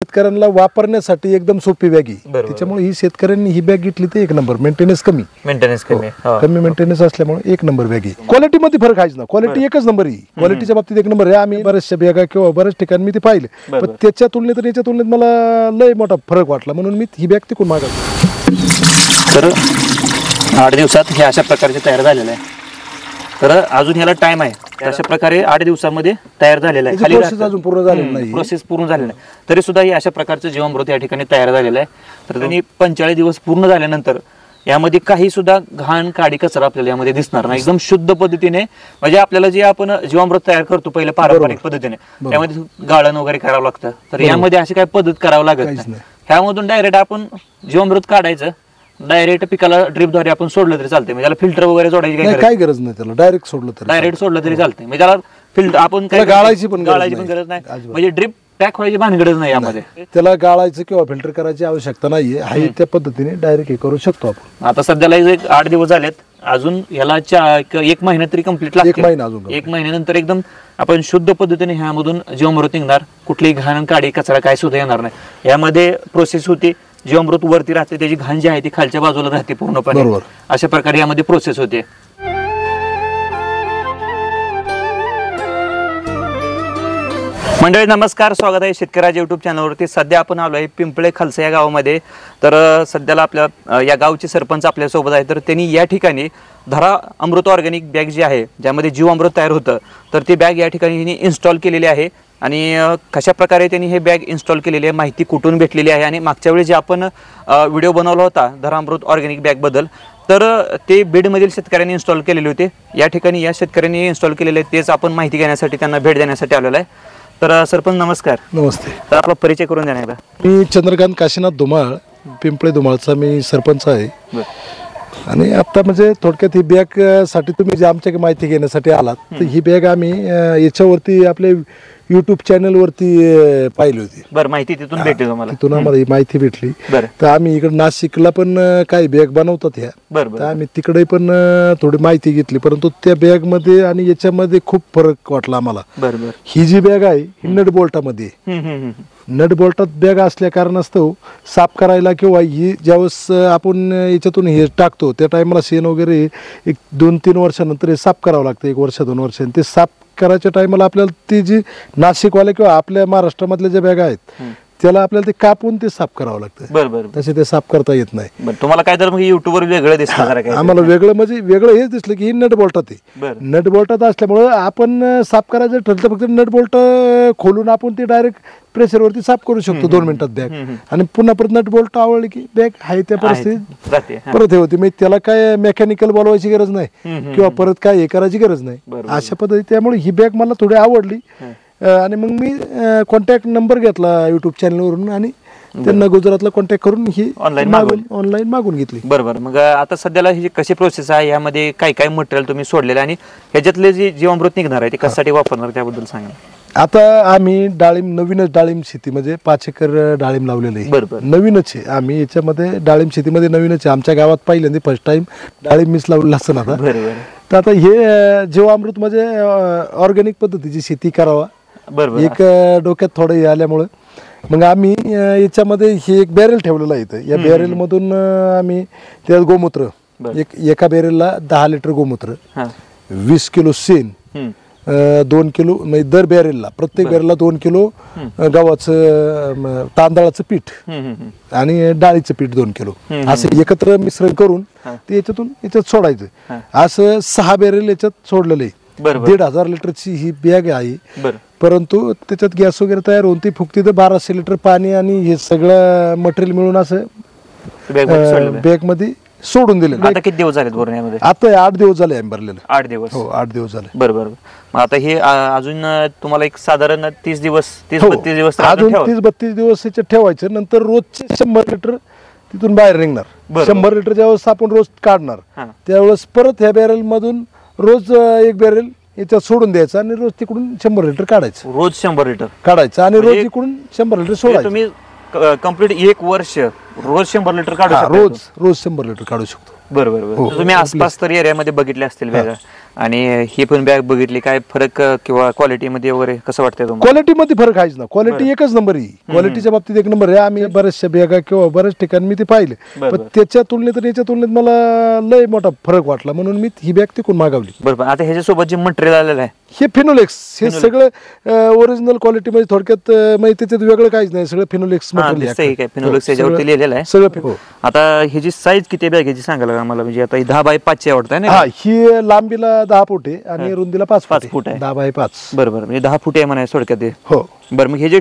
शेतकऱ्यांना वापरण्यासाठी एकदम सोपी बॅग आहे, त्याच्यामुळे ही शेतकऱ्यांनी ही बॅग घेतली तर एक नंबर. मेंटेनन्स कमी कमी मेंटेनन्स असल्यामुळे एक नंबर बॅग आहे. क्वालिटी मध्ये फरक आहेच ना, क्वालिटी एकच नंबर आहे, क्वालिटीच्या बाबतीत एक नंबर आहे. आम्ही बऱ्याचशा बॅगा किंवा बऱ्याच ठिकाणी मी ते पाहिले, पण त्याच्या तुलनेत याच्या तुलनेत मला लय मोठा फरक वाटला, म्हणून मी ही बॅग तिकून मागवली. तर 8 दिवसात हे अशा प्रकारचे तयार झालेलं आहे. तर अजून ह्याला टाइम आहे, अशा प्रकारे 8 दिवसामध्ये तयार झालेला आहे. प्रोसेस अजून पूर्ण झालेली नाही, प्रोसेस पूर्ण झालेली नाही, तरी सुद्धा हे अशा प्रकारचं जीवामृत या ठिकाणी तयार झालेलं आहे. तर त्यांनी 45 दिवस पूर्ण झाल्यानंतर यामध्ये काही सुद्धा घाण काडी कचरा आपल्याला यामध्ये दिसणार नाही. एकदम शुद्ध पद्धतीने, म्हणजे आपल्याला जे आपण जीवामृत तयार करतो पहिले पारंपरिक पद्धतीने, त्यामध्ये गाळण वगैरे करावं लागतं, तर यामध्ये अशी काही पद्धत करावं लागत नाही. ह्यामधून डायरेक्ट आपण जीवामृत काढायचं, डायरेक्ट पिकाला ड्रिपद्वारे आपण सोडलं तरी चालतंय. म्हणजे त्याला फिल्टर वगैरे जोडायची काही गरज नाही, त्याला डायरेक्ट सोडलं तरी चालतंय. म्हणजे त्याला फिल्टर आपण गाळायची पण गरज नाही, म्हणजे ड्रिप पॅक व्हायची भानगडच नाही यामध्ये. त्याला गाळायचं किंवा फिल्टर करायची आवश्यकता नाहीये, हाय त्या पद्धतीने डायरेक्ट हे करू शकतो आपण. आता सध्याला 8 दिवस झालेत, अजून याला 1 महिना तरी कंप्लीट लागतो. 1 महिन्यानंतर एकदम आपण शुद्ध पद्धतीने ह्यामधून जीवामृत निघणार, कुठलीही घाण काडी कचरा काय सुद्धा येणार नाही. यामध्ये प्रोसेस होती, जीवामृत वरती राहते, त्याची घाण जी आहे ती खालच्या बाजूला राहते पूर्णपणे. अशा प्रकारे यामध्ये प्रोसेस होते. मंडळी नमस्कार, स्वागत आहे शेतकऱ्याच्या युट्यूब चॅनलवरती. सध्या आपण आलो आहे पिंपळे खालसा या गावामध्ये. तर सध्याला आपल्या या गावचे सरपंच आपल्यासोबत आहे. तर त्यांनी या ठिकाणी धरा अमृत ऑर्गॅनिक बॅग जी आहे, ज्यामध्ये जीवामृत तयार होतं, तर ती बॅग या ठिकाणी इन्स्टॉल केलेली आहे. आणि कशा प्रकारे त्यांनी हे बॅग इन्स्टॉल केलेली आहे, माहिती कुठून भेटलेली आहे, आणि मागच्या वेळी जे आपण व्हिडिओ बनवला होता धरा अमृत ऑर्गॅनिक बॅगबद्दल, तर ते बीडमधील शेतकऱ्यांनी इन्स्टॉल केलेले होते. या ठिकाणी या शेतकऱ्यांनी इन्स्टॉल केलेले आहेत, तेच आपण माहिती घेण्यासाठी त्यांना भेट देण्यासाठी आलेलो आहे. तर सरपंच नमस्कार. नमस्ते. तर आपला परिचय करून द्या एकदा. मी चंद्रकांत काशीनाथ धुमाळ, पिंपळे धुमाळचा मी सरपंच आहे. आणि आता म्हणजे थोडक्यात ही बॅग साठी तुम्ही जे आमच्या माहिती घेण्यासाठी आलात, तर ही बॅग आम्ही याच्यावरती आपले युट्यूब चॅनल वरती पाहिली होती. बरं, माहिती तिथून भेटली तुम्हाला? तिथून आम्हाला ही माहिती भेटली. तर आम्ही इकडे नाशिकला पण काही बॅग बनवतात ह्या, तर आम्ही तिकडे पण थोडी माहिती घेतली, परंतु त्या बॅग मध्ये आणि याच्यामध्ये खूप फरक वाटला आम्हाला. ही जी बॅग आहे ही नट बोल्टामध्ये, नट बोल्टात बॅग असल्या कारणास्तव साफ करायला किंवा ही ज्यावेळेस आपण याच्यातून हे टाकतो त्या टायमाला शेण वगैरे 1-2-3 वर्षानंतर हे साफ करावं लागतं, 1 वर्ष 2 वर्ष. ते साफ करायच्या टायमाला आपल्याला ती जी नाशिकवाले किंवा आपल्या महाराष्ट्रामधल्या ज्या बॅगा आहेत त्याला आपल्याला ते कापून ते साफ करावं लागतं. तसे ते साफ करता येत नाही. तुम्हाला काय तर युट्यूबवर वेगळं दिसलं? आम्हाला वेगळं म्हणजे वेगळं हेच दिसलं की ही नट बोल्टात आहे. नट बोल्टात असल्यामुळं आपण साफ करायचं ठरलं, फक्त नट बोल्ट खोलून आपण ते डायरेक्ट प्रेशरवरती साफ करू शकतो 2 मिनिटात बॅग. आणि पुन्हा परत नट बोल्ट आवडली की बॅग आहे त्या परिस्थितीत परत हे होती. म्हणजे त्याला काय मेकॅनिकल बोलवायची गरज नाही किंवा परत काय हे करायची गरज नाही, अशा पद्धती. त्यामुळे ही बॅग मला थोडी आवडली आणि मग मी कॉन्टॅक्ट नंबर घेतला युट्यूब चॅनलवरून आणि त्यांना गुजरातला कॉन्टॅक्ट करून ही ऑनलाईन मागून घेतली. बरोबर. मग आता सध्याला ही कशी प्रोसेस आहे, यामध्ये काय काय मटेरियल तुम्ही सोडलेलं आणि ह्याच्यातले जे जीवामृत निघणार आहे ते कशासाठी वापरणार त्याबद्दल सांगा. आता आम्ही नवीनच डाळिंब शेती म्हणजे 5 एकर डाळिंब लावलेलं आहे. नवीनच आहे, आम्ही याच्यामध्ये डाळिंब शेतीमध्ये नवीनच आहे. आमच्या गावात पहिल्यांदा फर्स्ट टाइम डाळिंब मीच लावलेलं असतं आता. तर आता हे जीवामृत म्हणजे ऑर्गॅनिक पद्धतीची शेती करावा एक डोक्यात थोडं हे आल्यामुळं मग आम्ही याच्यामध्ये हे एक बॅरेल ठेवलेलं आहे. या बॅरेल मधून आम्ही त्यात गोमूत्र, एका बॅरेलला 10 लिटर गोमूत्र, 20 किलो शेण, 2 किलो म्हणजे दर बॅरेलला प्रत्येक बॅरेलला 2 किलो गव्हाचं तांदळाचं पीठ आणि डाळीचं पीठ 2 किलो असं एकत्र मिश्रण करून ते याच्यात सोडायचं. असं 6 बॅरेल याच्यात सोडलेलं आहे. 1,500 लिटरची ही बॅग आहे, परंतु त्याच्यात गॅस वगैरे तयार होऊन ती फुकती तर 1200 लिटर पाणी आणि हे सगळं मटेरियल मिळून असं बॅग मध्ये सोडून दिले. आता किती दिवस झाले भरण्यामध्ये? आता 8 दिवस झाले आम्ही भरलेलं. 8 दिवस? हो, 8 दिवस झाले. बरोबर. मग आता हे अजून तुम्हाला एक साधारण 30 दिवस 30-32 दिवस अजून 30-32 दिवस याच्यात ठेवायचं. नंतर रोजचे 100 लिटर तिथून बाहेर निघणार. 100 लिटर ज्यावेळेस आपण रोज काढणार त्यावेळेस परत ह्या बॅरेल मधून रोज एक बॅरेल याच्यात सोडून द्यायचं आणि रोज तिकडून 100 लिटर काढायचं. रोज 100 लिटर काढायचं आणि रोज इकडून 100 लिटर सोडायचं. तुम्ही कंप्लीट 1 वर्ष रोज 100 लिटर काढू शकता? रोज 100 लिटर काढू शकतो. बरोबर. तुम्ही आसपास तर एरियामध्ये बघितले असतील वेगळ्या, आणि ही पण बॅग बघितली, काय फरक किंवा क्वालिटी मध्ये वगैरे कसं वाटतंय तुम्हाला? क्वालिटीमध्ये फरक आहेच ना, क्वालिटी एकच नंबर आहे, क्वालिटीच्या बाबतीत एक नंबर आहे. आम्ही बऱ्याचशा बॅगा किंवा बऱ्याच ठिकाणी मी ते पाहिले, पण त्याच्या तुलनेत याच्या तुलनेत मला लय मोठा फरक वाटला, म्हणून मी ही बॅग तिकून मागवली. बरोबर. आता ह्याच्यासोबत जे मटेरियल आलेलं आहे हे फिनोलेक्स, हे सगळं ओरिजिनल क्वालिटी मध्ये, थोडक्यात म्हणजे त्याच्यात वेगळं काहीच नाही, सगळं फिनोलेक्स मटेरियल, फिनोलेक्स याच्यावरती लिहिलेलं आहे सगळं. आता ह्याची साईज किती बॅगेची सांगायला आम्हाला? म्हणजे आता 10x5 आवडत ना? हा, ही लांबीला 10 फूट आहे आणि रुंदीला 5 फूट आहे, 10x5. बरोबर, म्हणजे 10 फूट आहे म्हणाय थोडक्यात ते. हो. बरं, मग हे जे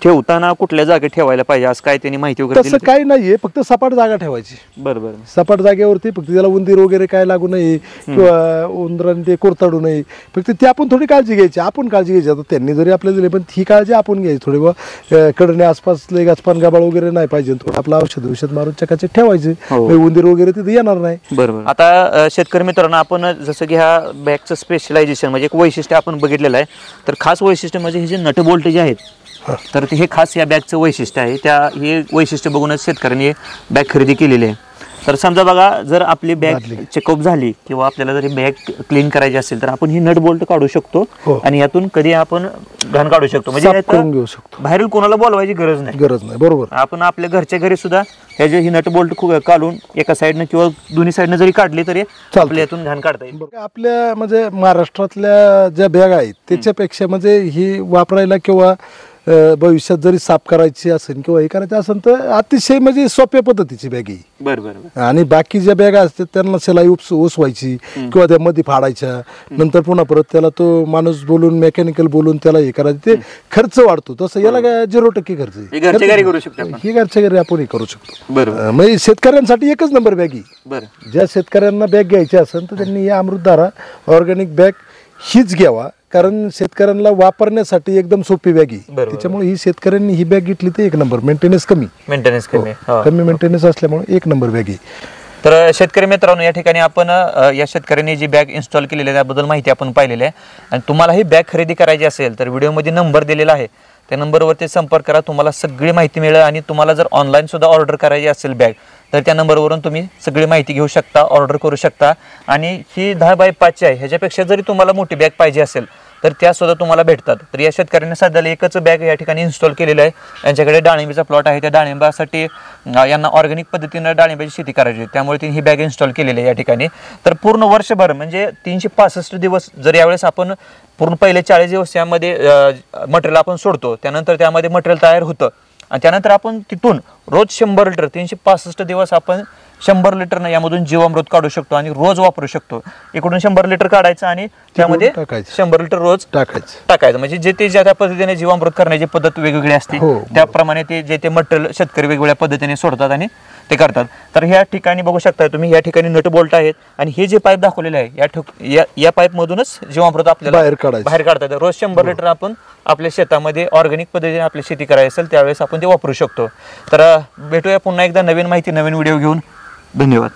ठेवताना कुठल्या जागेत ठेवायला पाहिजे असं काय त्यांनी माहिती वगैरे तसं काही नाहीये, फक्त सपाट जागा ठेवायची. बरोबर. सपाट जागेवरती, फक्त त्याला उंदीर वगैरे काय लागू नये किंवा उंदरांनी ते कुरताडू नये, फक्त ती आपण थोडी काळजी घ्यायची, आपण काळजी घ्यायची. आता त्यांनी जरी आपल्याला दिले, पण ही काळजी आपण घ्यायची थोडी. कडणे आसपास गचपान गाबाळ वगैरे नाही पाहिजे, थोडं आपलं औषध मारून चकाचक ठेवायचे, उंदीर वगैरे तिथे येणार नाही. बरोबर. आता शेतकरी मित्रांनो, आपण जसं की ह्या बॅगचं स्पेशलायझेशन म्हणजे एक वैशिष्ट्य आपण बघितलेलं आहे, तर खास वैशिष्ट्य म्हणजे हे जे नट बोल्ट जे आहेत, तर हे खास या बॅगचं वैशिष्ट्य आहे. हे वैशिष्ट्य बघूनच शेतकऱ्यांनी बॅग खरेदी केलेली आहे. तर समजा बघा, जर आपली बॅग चेकअप झाली किंवा आपल्याला जर बॅग क्लीन करायची असेल, तर आपण ही नट बोल्ट काढू शकतो आणि यातून कधी आपण घाण काढू शकतो, म्हणजे बाहेरील कोणाला बोलवायची गरज नाही. बरोबर. आपण आपल्या घरच्या घरी सुद्धा हे जे ही नट बोल्ट काढून एका साईडनं किंवा दोन्ही साईडनं जरी काढली तरी आपल्या यातून घाण काढता येईल. आपल्या म्हणजे महाराष्ट्रातल्या ज्या बॅग आहेत त्याच्यापेक्षा म्हणजे ही वापरायला किंवा भविष्यात जरी साफ करायची असेल किंवा हे करायचं असेल तर अतिशय म्हणजे सोप्या पद्धतीची बॅग आहे. बरोबर. आणि बाकी ज्या बॅग असतात त्यांना शिलाई ओसवायची किंवा त्या मध्ये फाडायच्या, नंतर पुन्हा परत त्याला तो माणूस बोलून मेकॅनिकल बोलून त्याला हे करायचं, ते खर्च वाढतो. तसं याला काय 0% खर्च आहे, ही घरच्या घरी आपण करू शकतो. बरोबर. म्हणजे शेतकऱ्यांसाठी एकच नंबर बॅग आहे. बरं. ज्या शेतकऱ्यांना बॅग घ्यायची असेल तर त्यांनी या अमृतधारा ऑर्गॅनिक बॅग हीच घ्यावा, कारण शेतकऱ्यांना वापरण्यासाठी एकदम सोपी बॅग आहे. त्याच्यामुळे ही शेतकऱ्यांनी ही बॅग घेतली तर एक नंबर. मेंटेनन्स कमी मेंटेनन्स असल्यामुळे एक नंबर बॅग आहे. तर शेतकरी मित्रांनो, या ठिकाणी आपण या शेतकऱ्यांनी जी बॅग इन्स्टॉल केलेली आहे त्याबद्दल माहिती आपण पाहिलेली आहे. आणि तुम्हाला ही बॅग खरेदी करायची असेल तर व्हिडिओमध्ये नंबर दिलेला आहे, त्या नंबरवरती संपर्क करा, तुम्हाला सगळी माहिती मिळेल. आणि तुम्हाला जर ऑनलाईन सुद्धा ऑर्डर करायची असेल बॅग, तर त्या नंबरवरून तुम्ही सगळी माहिती घेऊ शकता, ऑर्डर करू शकता. आणि ही 10x5 आहे, ह्याच्यापेक्षा जरी तुम्हाला मोठी बॅग पाहिजे असेल तर त्या सुद्धा तुम्हाला भेटतात. तर या शेतकऱ्यांनी सध्याला एकच बॅग या ठिकाणी इन्स्टॉल केलेलं आहे. यांच्याकडे डाळिंबीचा प्लॉट आहे, त्या डाळिंबासाठी यांना ऑर्गॅनिक पद्धतीनं डाळिंबाची शेती करायची आहे, त्यामुळे त्यांनी ही बॅग इन्स्टॉल केलेली आहे या ठिकाणी. तर पूर्ण वर्षभर म्हणजे 365 दिवस जर यावेळेस आपण पूर्ण पहिले 40 दिवस यामध्ये मटेरियल आपण सोडतो, त्यानंतर त्यामध्ये मटेरियल तयार होतं आणि त्यानंतर आपण तिथून रोज 100 लिटर 365 दिवस आपण 100 लिटर यामधून जीवामृत काढू शकतो आणि रोज वापरू शकतो. इकडून 100 लिटर काढायचं आणि त्यामध्ये 100 लिटर रोज टाकायचं. म्हणजे जे ते ज्या त्या पद्धतीने जीवामृत करण्याची पद्धत वेगवेगळी असते, त्याप्रमाणे ते जे ते मटेरियल शेतकरी वेगवेगळ्या पद्धतीने सोडतात आणि ते करतात. तर ह्या ठिकाणी बघू शकता तुम्ही, या ठिकाणी नट बोल्ट आहेत आणि हे जे पाईप दाखवलेले आहे या पाईप मधूनच जीवामृत आपल्याला बाहेर काढता येतं. रोज 100 लिटर आपण आपल्या शेतामध्ये ऑर्गॅनिक पद्धतीने आपली शेती करायची असेल त्यावेळेस आपण ते वापरू शकतो. तर भेटूया पुन्हा एकदा नवीन माहिती नवीन व्हिडिओ घेऊन. धन्यवाद.